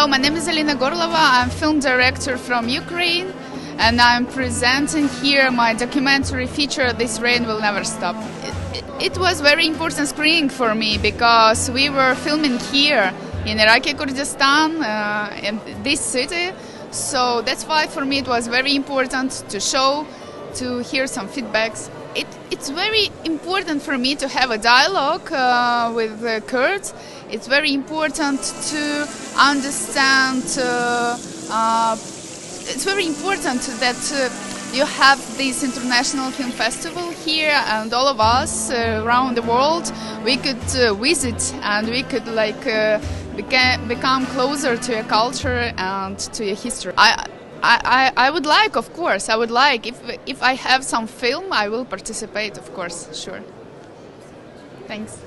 Hello, my name is Elina Corlova. I'm film director from Ukraine, and I'm presenting here my documentary feature "This Rain Will Never Stop." It was very important screening for me because we were filming here in Iraqi Kurdistan, in this city. So that's why for me it was very important to show, to hear some feedbacks. It's very important for me to have a dialogue with the Kurds. It's very important to understand. It's very important that you have this international film festival here, and all of us around the world, we could visit and we could become closer to a culture and to a history. I would like, of course, if I have some film, I will participate, of course, sure. Thanks.